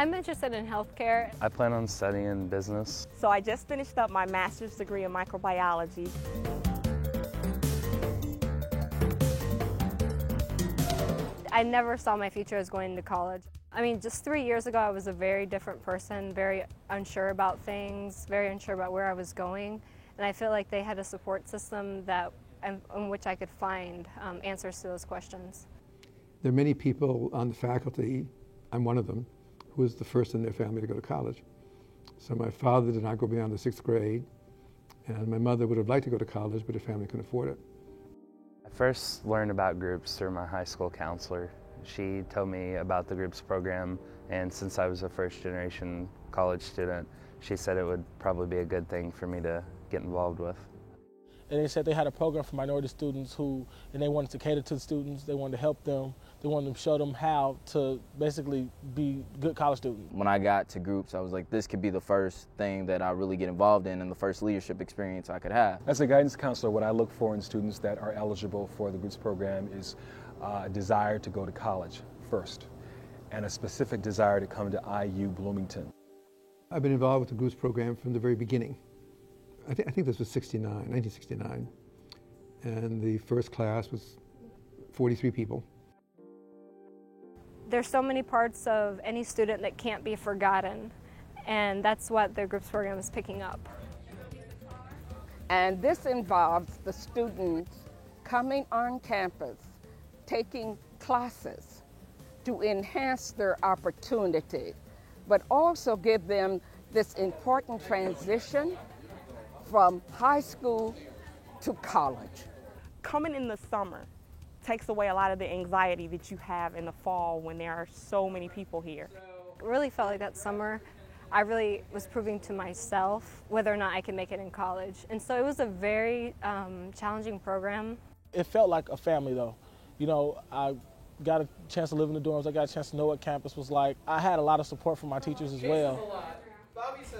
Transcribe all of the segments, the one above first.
I'm interested in healthcare. I plan on studying business. So I just finished up my master's degree in microbiology. I never saw my future as going to college. I mean, just 3 years ago, I was a very different person, very unsure about things, very unsure about where I was going. And I feel like they had a support system in which I could find answers to those questions. There are many people on the faculty, I'm one of them, who was the first in their family to go to college. So my father did not go beyond the 6th grade, and my mother would have liked to go to college, but her family couldn't afford it. I first learned about groups through my high school counselor. She told me about the groups program, and since I was a first-generation college student, she said it would probably be a good thing for me to get involved with. And they said they had a program for minority students and they wanted to cater to the students, they wanted to help them, they wanted to show them how to basically be good college students. When I got to groups, I was like, this could be the first thing that I really get involved in and the first leadership experience I could have. As a guidance counselor, what I look for in students that are eligible for the groups program is a desire to go to college first, and a specific desire to come to IU Bloomington. I've been involved with the groups program from the very beginning. I think this was 1969, and the first class was 43 people. There's so many parts of any student that can't be forgotten, and that's what the groups program is picking up. And this involves the students coming on campus, taking classes to enhance their opportunity, but also give them this important transition from high school to college. Coming in the summer takes away a lot of the anxiety that you have in the fall when there are so many people here. It really felt like that summer I really was proving to myself whether or not I could make it in college. And so it was a very challenging program. It felt like a family though. You know, I got a chance to live in the dorms, I got a chance to know what campus was like. I had a lot of support from my teachers as well.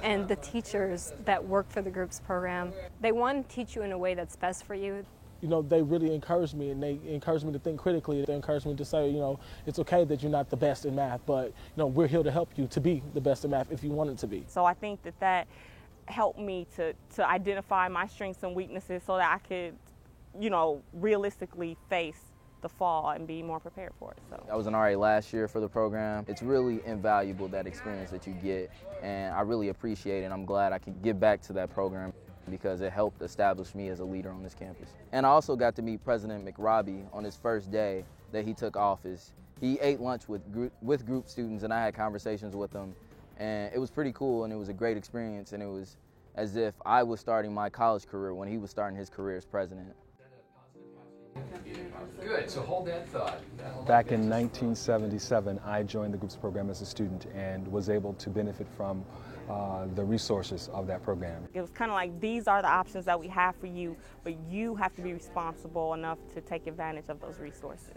And the teachers that work for the groups program, they want to teach you in a way that's best for you. You know, they really encouraged me, and they encouraged me to think critically. They encouraged me to say, you know, it's okay that you're not the best in math, but, you know, we're here to help you to be the best in math if you want it to be. So I think that helped me to identify my strengths and weaknesses so that I could, you know, realistically face the fall and be more prepared for it. So I was an RA last year for the program. It's really invaluable, that experience that you get, and I really appreciate it. I'm glad I can give back to that program because it helped establish me as a leader on this campus. And I also got to meet President McRobbie on his first day that he took office. He ate lunch with group students, and I had conversations with him, and it was pretty cool, and it was a great experience, and it was as if I was starting my college career when he was starting his career as president. Good, so hold that thought. Back in 1977, I joined the groups program as a student and was able to benefit from the resources of that program. It was kind of like, these are the options that we have for you, but you have to be responsible enough to take advantage of those resources.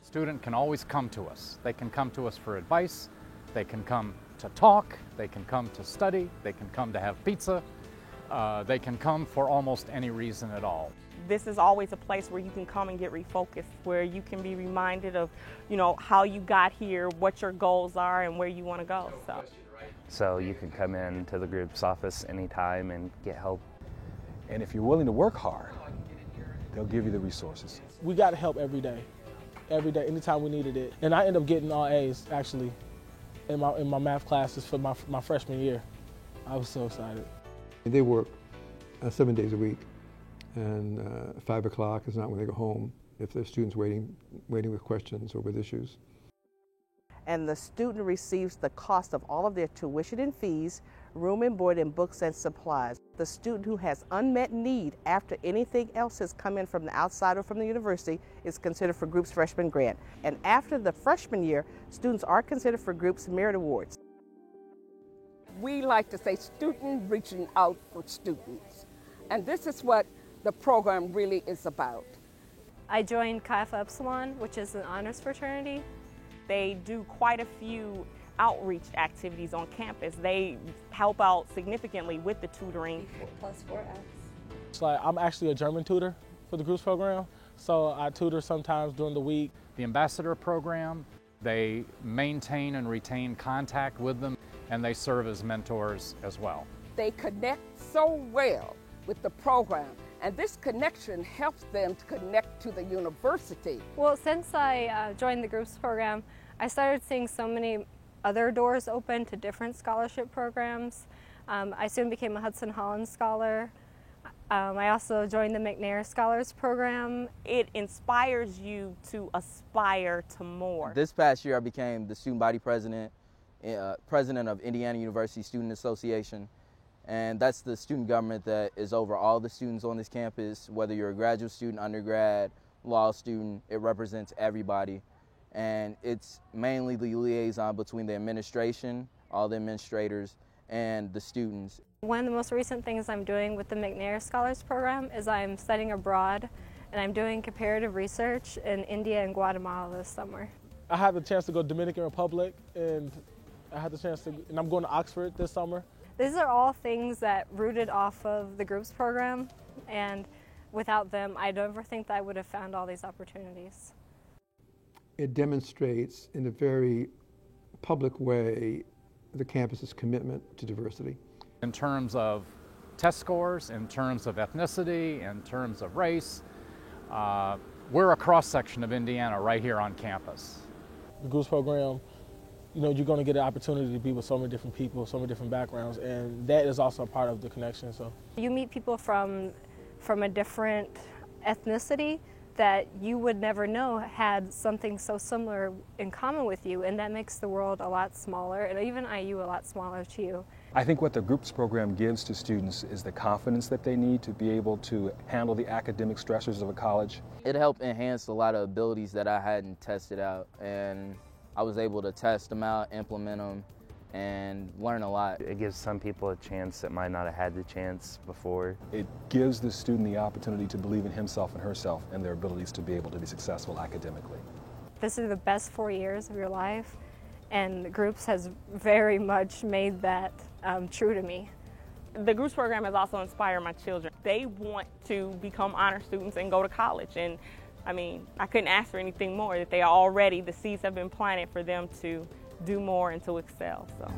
Student can always come to us. They can come to us for advice, they can come to talk, they can come to study, they can come to have pizza, they can come for almost any reason at all. This is always a place where you can come and get refocused, where you can be reminded of, you know, how you got here, what your goals are, and where you want to go. So you can come in to the group's office anytime and get help. And if you're willing to work hard, they'll give you the resources. We got help every day, anytime we needed it. And I ended up getting all A's, actually, in my math classes for my freshman year. I was so excited. They work 7 days a week. And 5 o'clock is not when they go home if there's students waiting with questions or with issues. And the student receives the cost of all of their tuition and fees, room and board, and books and supplies. The student who has unmet need after anything else has come in from the outside or from the university is considered for Groups Freshman Grant. And after the freshman year, students are considered for Groups Merit Awards. We like to say student reaching out for students. And this is what the program really is about. I joined Chi Alpha Epsilon, which is an honors fraternity. They do quite a few outreach activities on campus. They help out significantly with the tutoring. +4X. It's like I'm actually a German tutor for the groups program, so I tutor sometimes during the week. The ambassador program, They maintain and retain contact with them, and they serve as mentors as well. They connect so well with the program, and this connection helps them to connect to the university. Well, since I joined the groups program, I started seeing so many other doors open to different scholarship programs. I soon became a Hudson Holland Scholar. I also joined the McNair Scholars Program. It inspires you to aspire to more. This past year I became the student body president, president of Indiana University Student Association, and that's the student government that is over all the students on this campus, whether you're a graduate student, undergrad, law student, it represents everybody. And it's mainly the liaison between the administration, all the administrators, and the students. One of the most recent things I'm doing with the McNair Scholars Program is I'm studying abroad, and I'm doing comparative research in India and Guatemala this summer. I had the chance to go to Dominican Republic, and I'm going to Oxford this summer. These are all things that rooted off of the groups program, and without them, I never think that I would have found all these opportunities. It demonstrates in a very public way the campus's commitment to diversity. In terms of test scores, in terms of ethnicity, in terms of race, we're a cross-section of Indiana right here on campus. The groups program, you're going to get an opportunity to be with so many different people, so many different backgrounds, and that is also a part of the connection. So you meet people from a different ethnicity that you would never know had something so similar in common with you, and that makes the world a lot smaller, and even IU a lot smaller too. I think what the groups program gives to students is the confidence that they need to be able to handle the academic stressors of a college. It helped enhance a lot of abilities that I hadn't tested out, and I was able to test them out, implement them, and learn a lot. It gives some people a chance that might not have had the chance before. It gives the student the opportunity to believe in himself and herself and their abilities to be able to be successful academically. This is the best 4 years of your life, and the groups has very much made that true to me. The groups program has also inspired my children. They want to become honor students and go to college, and I couldn't ask for anything more, that the seeds have been planted for them to do more and to excel. So.